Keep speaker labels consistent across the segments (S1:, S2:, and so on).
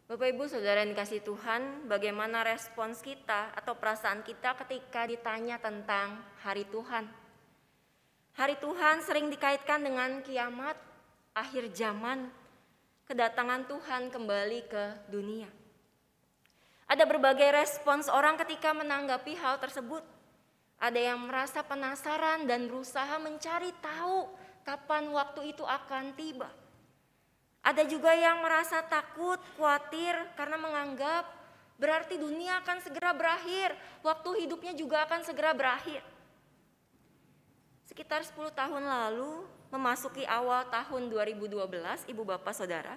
S1: Bapak Ibu Saudara yang dikasihi Tuhan, bagaimana respons kita atau perasaan kita ketika ditanya tentang hari Tuhan? Hari Tuhan sering dikaitkan dengan kiamat, akhir zaman, kedatangan Tuhan kembali ke dunia. Ada berbagai respons orang ketika menanggapi hal tersebut. Ada yang merasa penasaran dan berusaha mencari tahu kapan waktu itu akan tiba. Ada juga yang merasa takut, khawatir karena menganggap berarti dunia akan segera berakhir, waktu hidupnya juga akan segera berakhir. Sekitar 10 tahun lalu, memasuki awal tahun 2012, Ibu Bapak Saudara,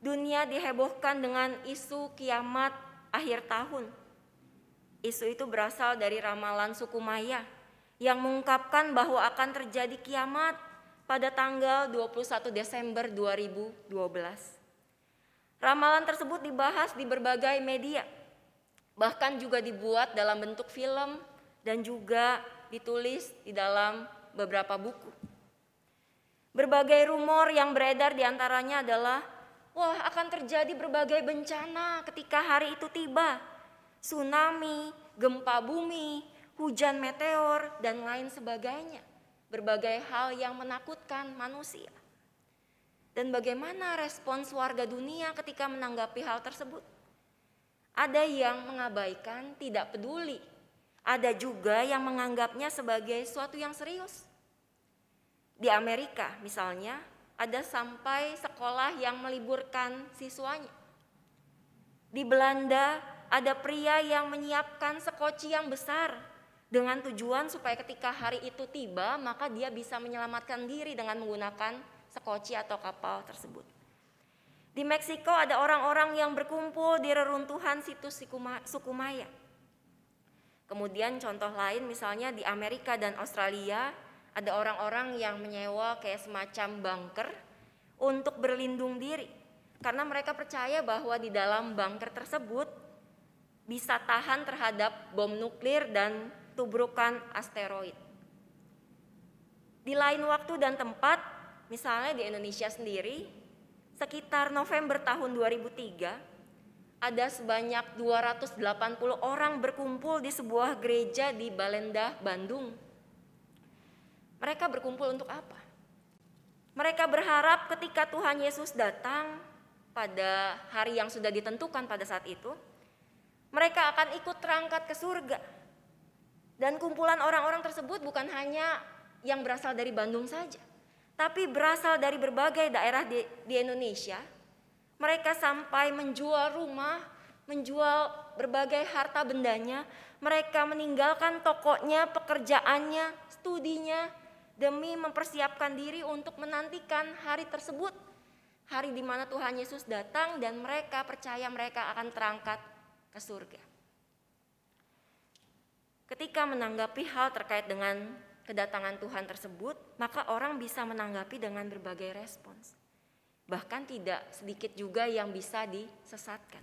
S1: dunia dihebohkan dengan isu kiamat akhir tahun. Isu itu berasal dari ramalan suku Maya yang mengungkapkan bahwa akan terjadi kiamat pada tanggal 21 Desember 2012. Ramalan tersebut dibahas di berbagai media, bahkan juga dibuat dalam bentuk film dan juga ditulis di dalam beberapa buku. Berbagai rumor yang beredar diantaranya adalah, wah akan terjadi berbagai bencana ketika hari itu tiba. Tsunami, gempa bumi, hujan meteor, dan lain sebagainya. Berbagai hal yang menakutkan manusia. Dan bagaimana respons warga dunia ketika menanggapi hal tersebut? Ada yang mengabaikan, tidak peduli. Ada juga yang menganggapnya sebagai suatu yang serius. Di Amerika misalnya, ada sampai sekolah yang meliburkan siswanya. Di Belanda, ada pria yang menyiapkan sekoci yang besar dengan tujuan supaya ketika hari itu tiba, maka dia bisa menyelamatkan diri dengan menggunakan sekoci atau kapal tersebut. Di Meksiko ada orang-orang yang berkumpul di reruntuhan situs suku Maya. Kemudian contoh lain misalnya di Amerika dan Australia, ada orang-orang yang menyewa kayak semacam bunker untuk berlindung diri. Karena mereka percaya bahwa di dalam bunker tersebut bisa tahan terhadap bom nuklir dan tubrukan asteroid. Di lain waktu dan tempat, misalnya di Indonesia sendiri, sekitar November tahun 2003, ada sebanyak 280 orang berkumpul di sebuah gereja di Balendah, Bandung. Mereka berkumpul untuk apa? Mereka berharap ketika Tuhan Yesus datang pada hari yang sudah ditentukan pada saat itu, mereka akan ikut terangkat ke surga. Dan kumpulan orang-orang tersebut bukan hanya yang berasal dari Bandung saja, tapi berasal dari berbagai daerah di Indonesia. Mereka sampai menjual rumah, menjual berbagai harta bendanya. Mereka meninggalkan tokonya, pekerjaannya, studinya, demi mempersiapkan diri untuk menantikan hari tersebut. Hari di mana Tuhan Yesus datang dan mereka percaya mereka akan terangkat ke surga. Ketika menanggapi hal terkait dengan kedatangan Tuhan tersebut, maka orang bisa menanggapi dengan berbagai respons. Bahkan tidak sedikit juga yang bisa disesatkan.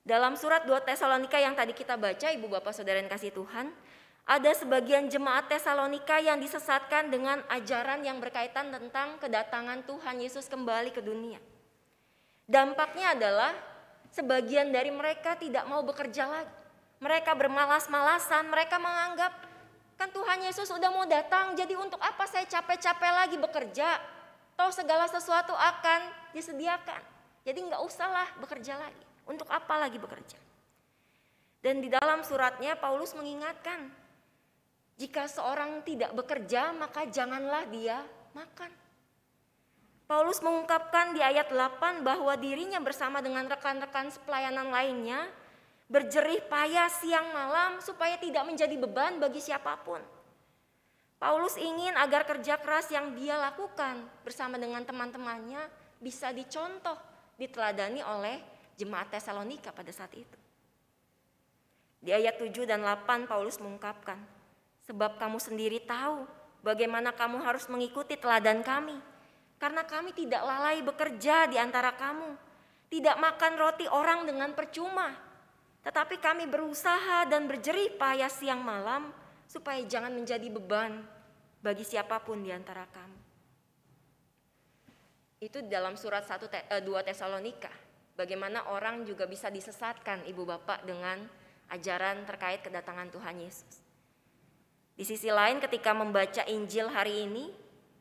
S1: Dalam surat 2 Tesalonika yang tadi kita baca, Ibu Bapak Saudara yang kasih Tuhan, ada sebagian jemaat Tesalonika yang disesatkan dengan ajaran yang berkaitan tentang kedatangan Tuhan Yesus kembali ke dunia. Dampaknya adalah sebagian dari mereka tidak mau bekerja lagi. Mereka bermalas-malasan, mereka menganggap kan Tuhan Yesus udah mau datang, jadi untuk apa saya capek-capek lagi bekerja? Toh segala sesuatu akan disediakan. Jadi enggak usahlah bekerja lagi. Untuk apa lagi bekerja? Dan di dalam suratnya Paulus mengingatkan, jika seorang tidak bekerja maka janganlah dia makan. Paulus mengungkapkan di ayat 8 bahwa dirinya bersama dengan rekan-rekan sepelayanan lainnya berjerih payah siang malam supaya tidak menjadi beban bagi siapapun. Paulus ingin agar kerja keras yang dia lakukan bersama dengan teman-temannya bisa dicontoh, diteladani oleh jemaat Tesalonika pada saat itu. Di ayat 7 dan 8 Paulus mengungkapkan, sebab kamu sendiri tahu bagaimana kamu harus mengikuti teladan kami, karena kami tidak lalai bekerja di antara kamu, tidak makan roti orang dengan percuma, tetapi kami berusaha dan berjerih payah siang malam supaya jangan menjadi beban bagi siapapun di antara kamu. Itu dalam surat 2 Tesalonika. bagaimana orang juga bisa disesatkan Ibu Bapak dengan ajaran terkait kedatangan Tuhan Yesus. Di sisi lain ketika membaca Injil hari ini,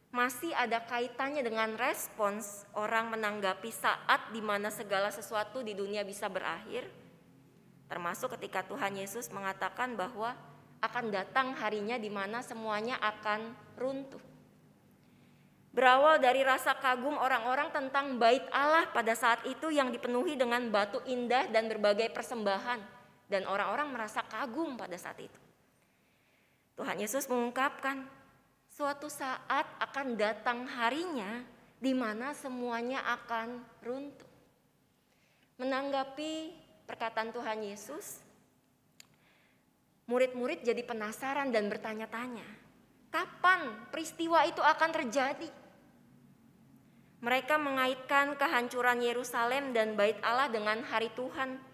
S1: masih ada kaitannya dengan respons orang menanggapi saat di mana segala sesuatu di dunia bisa berakhir. Termasuk ketika Tuhan Yesus mengatakan bahwa akan datang harinya di mana semuanya akan runtuh. Berawal dari rasa kagum orang-orang tentang bait Allah pada saat itu yang dipenuhi dengan batu indah dan berbagai persembahan. Dan orang-orang merasa kagum pada saat itu. Tuhan Yesus mengungkapkan, suatu saat akan datang harinya di mana semuanya akan runtuh. Menanggapi perkataan Tuhan Yesus, murid-murid jadi penasaran dan bertanya-tanya, kapan peristiwa itu akan terjadi? Mereka mengaitkan kehancuran Yerusalem dan Bait Allah dengan hari Tuhan.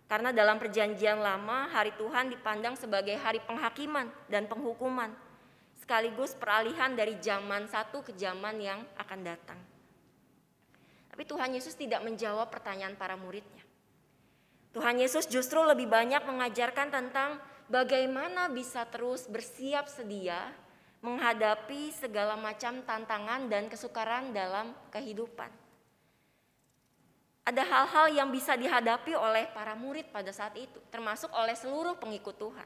S1: Karena dalam perjanjian lama, hari Tuhan dipandang sebagai hari penghakiman dan penghukuman. Sekaligus peralihan dari zaman satu ke zaman yang akan datang. Tapi Tuhan Yesus tidak menjawab pertanyaan para muridnya. Tuhan Yesus justru lebih banyak mengajarkan tentang bagaimana bisa terus bersiap sedia menghadapi segala macam tantangan dan kesukaran dalam kehidupan. Ada hal-hal yang bisa dihadapi oleh para murid pada saat itu, termasuk oleh seluruh pengikut Tuhan.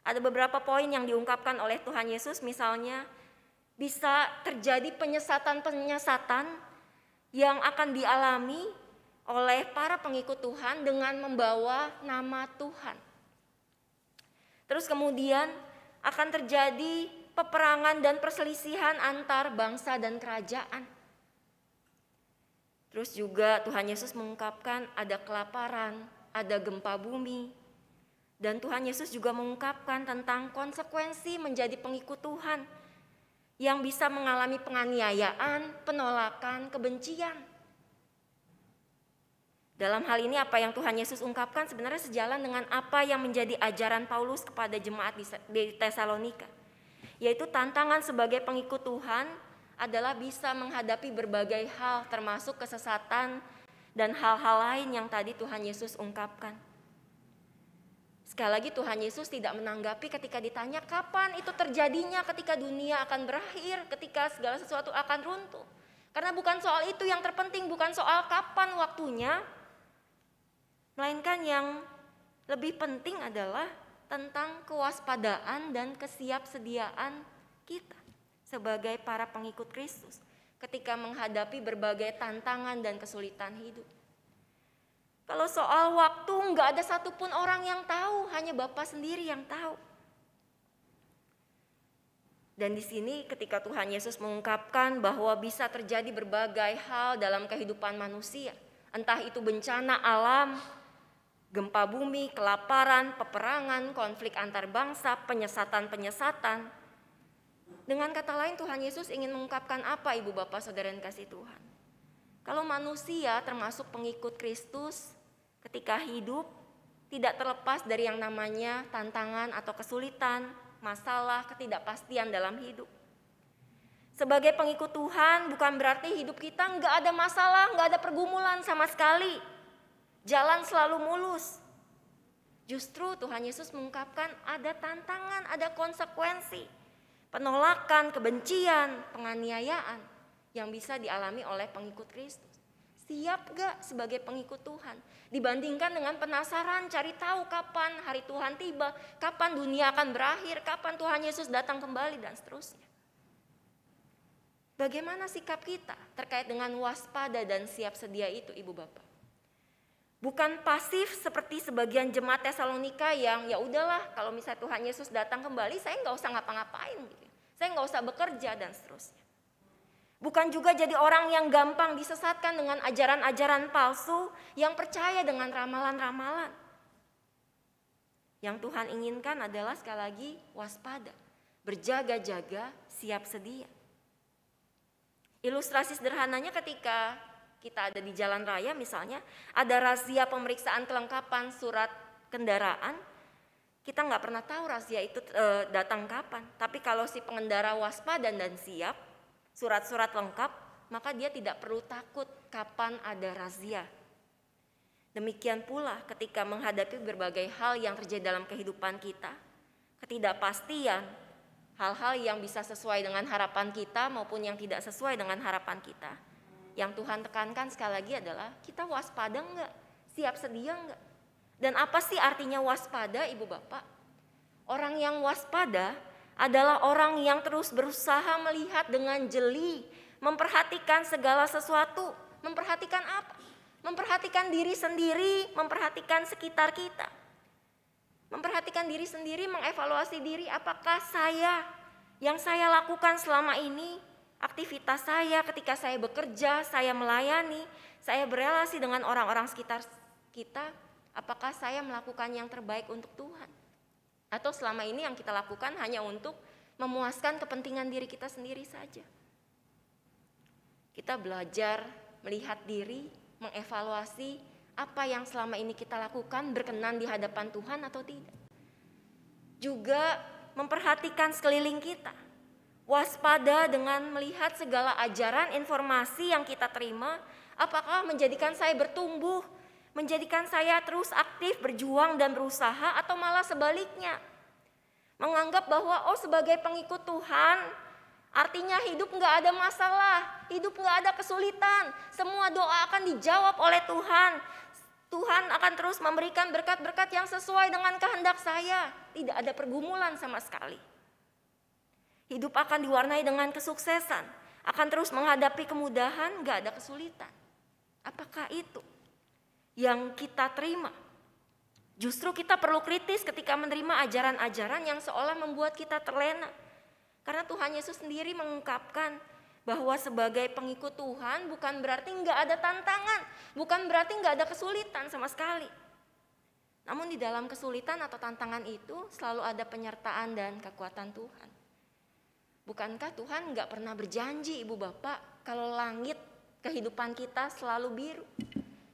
S1: Ada beberapa poin yang diungkapkan oleh Tuhan Yesus, misalnya bisa terjadi penyesatan-penyesatan yang akan dialami oleh para pengikut Tuhan dengan membawa nama Tuhan. Terus kemudian akan terjadi peperangan dan perselisihan antar bangsa dan kerajaan. Terus juga Tuhan Yesus mengungkapkan ada kelaparan, ada gempa bumi. Dan Tuhan Yesus juga mengungkapkan tentang konsekuensi menjadi pengikut Tuhan yang bisa mengalami penganiayaan, penolakan, kebencian. Dalam hal ini apa yang Tuhan Yesus ungkapkan sebenarnya sejalan dengan apa yang menjadi ajaran Paulus kepada jemaat di Tesalonika. Yaitu tantangan sebagai pengikut Tuhan adalah bisa menghadapi berbagai hal termasuk kesesatan dan hal-hal lain yang tadi Tuhan Yesus ungkapkan. Sekali lagi Tuhan Yesus tidak menanggapi ketika ditanya kapan itu terjadinya, ketika dunia akan berakhir, ketika segala sesuatu akan runtuh. Karena bukan soal itu yang terpenting, bukan soal kapan waktunya, melainkan yang lebih penting adalah tentang kewaspadaan dan kesiapsediaan kita sebagai para pengikut Kristus ketika menghadapi berbagai tantangan dan kesulitan hidup. Kalau soal waktu nggak ada satupun orang yang tahu, hanya Bapa sendiri yang tahu. Dan di sini ketika Tuhan Yesus mengungkapkan bahwa bisa terjadi berbagai hal dalam kehidupan manusia, entah itu bencana alam, gempa bumi, kelaparan, peperangan, konflik antar bangsa, penyesatan-penyesatan. Dengan kata lain Tuhan Yesus ingin mengungkapkan apa Ibu Bapak Saudara yang kasih Tuhan? Kalau manusia termasuk pengikut Kristus ketika hidup tidak terlepas dari yang namanya tantangan atau kesulitan, masalah, ketidakpastian dalam hidup. Sebagai pengikut Tuhan bukan berarti hidup kita nggak ada masalah, nggak ada pergumulan sama sekali. Jalan selalu mulus. Justru Tuhan Yesus mengungkapkan ada tantangan, ada konsekuensi, penolakan, kebencian, penganiayaan yang bisa dialami oleh pengikut Kristus. Siap gak sebagai pengikut Tuhan? Dibandingkan dengan penasaran cari tahu kapan hari Tuhan tiba, kapan dunia akan berakhir, kapan Tuhan Yesus datang kembali dan seterusnya. Bagaimana sikap kita terkait dengan waspada dan siap sedia itu Ibu Bapak? Bukan pasif seperti sebagian jemaat Tesalonika yang ya udahlah kalau misalnya Tuhan Yesus datang kembali saya nggak usah ngapa-ngapain gitu. Saya nggak usah bekerja dan seterusnya. Bukan juga jadi orang yang gampang disesatkan dengan ajaran-ajaran palsu yang percaya dengan ramalan-ramalan. Yang Tuhan inginkan adalah sekali lagi waspada, berjaga-jaga, siap sedia. Ilustrasi sederhananya ketika kita ada di jalan raya misalnya, ada razia pemeriksaan kelengkapan surat kendaraan, kita nggak pernah tahu razia itu datang kapan. Tapi kalau si pengendara waspada dan siap, surat-surat lengkap, maka dia tidak perlu takut kapan ada razia. Demikian pula ketika menghadapi berbagai hal yang terjadi dalam kehidupan kita, ketidakpastian, hal-hal yang bisa sesuai dengan harapan kita maupun yang tidak sesuai dengan harapan kita. Yang Tuhan tekankan sekali lagi adalah kita waspada enggak? Siap sedia enggak? Dan apa sih artinya waspada, Ibu Bapak? Orang yang waspada adalah orang yang terus berusaha melihat dengan jeli, memperhatikan segala sesuatu. Memperhatikan apa? Memperhatikan diri sendiri, memperhatikan sekitar kita. Memperhatikan diri sendiri, mengevaluasi diri, apakah yang saya lakukan selama ini, aktivitas saya ketika saya bekerja, saya melayani, saya berelasi dengan orang-orang sekitar kita, apakah saya melakukan yang terbaik untuk Tuhan? Atau selama ini yang kita lakukan hanya untuk memuaskan kepentingan diri kita sendiri saja. Kita belajar melihat diri, mengevaluasi apa yang selama ini kita lakukan berkenan di hadapan Tuhan atau tidak. Juga memperhatikan sekeliling kita. Waspada dengan melihat segala ajaran informasi yang kita terima, apakah menjadikan saya bertumbuh, menjadikan saya terus aktif berjuang dan berusaha, atau malah sebaliknya. Menganggap bahwa sebagai pengikut Tuhan artinya hidup gak ada masalah, hidup gak ada kesulitan, semua doa akan dijawab oleh Tuhan. Tuhan akan terus memberikan berkat-berkat yang sesuai dengan kehendak saya, tidak ada pergumulan sama sekali. Hidup akan diwarnai dengan kesuksesan, akan terus menghadapi kemudahan, gak ada kesulitan. Apakah itu yang kita terima? Justru kita perlu kritis ketika menerima ajaran-ajaran yang seolah membuat kita terlena. Karena Tuhan Yesus sendiri mengungkapkan bahwa sebagai pengikut Tuhan bukan berarti nggak ada tantangan, bukan berarti nggak ada kesulitan sama sekali. Namun di dalam kesulitan atau tantangan itu selalu ada penyertaan dan kekuatan Tuhan. Bukankah Tuhan nggak pernah berjanji, Ibu Bapak, kalau langit kehidupan kita selalu biru?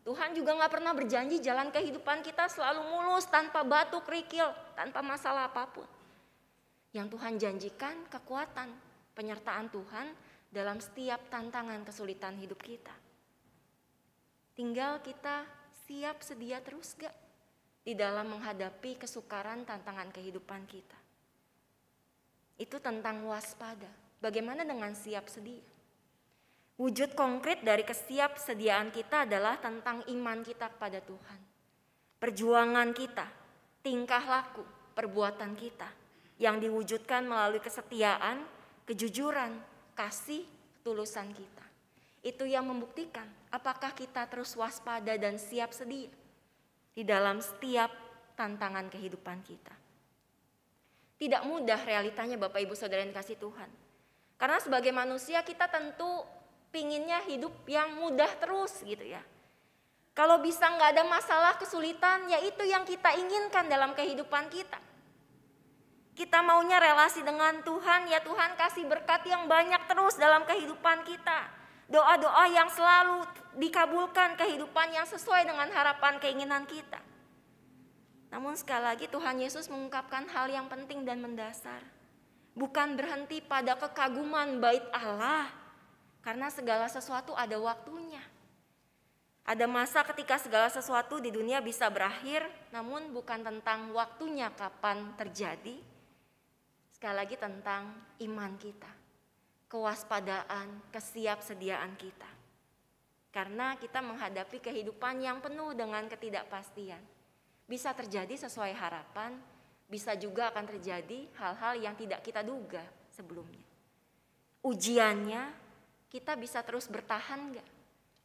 S1: Tuhan juga gak pernah berjanji jalan kehidupan kita selalu mulus, tanpa batu kerikil, tanpa masalah apapun. Yang Tuhan janjikan kekuatan, penyertaan Tuhan dalam setiap tantangan kesulitan hidup kita. Tinggal kita siap sedia terus gak di dalam menghadapi kesukaran tantangan kehidupan kita. Itu tentang waspada. Bagaimana dengan siap sedia? Wujud konkret dari kesiapsediaan kita adalah tentang iman kita kepada Tuhan. Perjuangan kita, tingkah laku, perbuatan kita yang diwujudkan melalui kesetiaan, kejujuran, kasih, ketulusan kita. Itu yang membuktikan apakah kita terus waspada dan siap sedia di dalam setiap tantangan kehidupan kita. Tidak mudah realitanya Bapak Ibu Saudara yang dikasihi Tuhan. Karena sebagai manusia kita tentu pinginnya hidup yang mudah terus gitu ya. Kalau bisa gak ada masalah kesulitan, ya itu yang kita inginkan dalam kehidupan kita. Kita maunya relasi dengan Tuhan, ya Tuhan kasih berkat yang banyak terus dalam kehidupan kita. Doa-doa yang selalu dikabulkan, kehidupan yang sesuai dengan harapan keinginan kita. Namun sekali lagi Tuhan Yesus mengungkapkan hal yang penting dan mendasar. Bukan berhenti pada kekaguman bait Allah. Karena segala sesuatu ada waktunya. Ada masa ketika segala sesuatu di dunia bisa berakhir, namun bukan tentang waktunya kapan terjadi. Sekali lagi tentang iman kita, kewaspadaan, kesiapsediaan kita. Karena kita menghadapi kehidupan yang penuh dengan ketidakpastian. Bisa terjadi sesuai harapan, bisa juga akan terjadi hal-hal yang tidak kita duga sebelumnya. Ujiannya, kita bisa terus bertahan gak?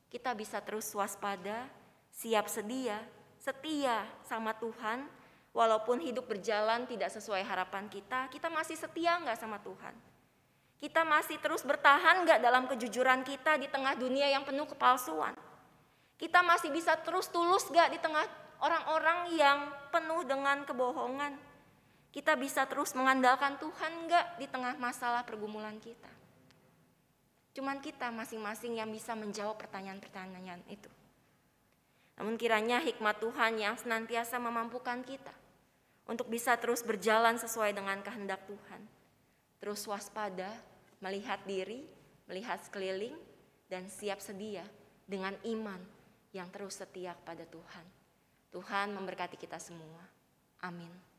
S1: Kita bisa terus waspada, siap sedia, setia sama Tuhan. Walaupun hidup berjalan tidak sesuai harapan kita masih setia gak sama Tuhan? Kita masih terus bertahan gak dalam kejujuran kita di tengah dunia yang penuh kepalsuan? Kita masih bisa terus tulus gak di tengah orang-orang yang penuh dengan kebohongan? Kita bisa terus mengandalkan Tuhan gak di tengah masalah pergumulan kita? Cuman kita masing-masing yang bisa menjawab pertanyaan-pertanyaan itu. Namun kiranya hikmat Tuhan yang senantiasa memampukan kita untuk bisa terus berjalan sesuai dengan kehendak Tuhan. Terus waspada, melihat diri, melihat sekeliling, dan siap sedia dengan iman yang terus setia kepada Tuhan. Tuhan memberkati kita semua. Amin.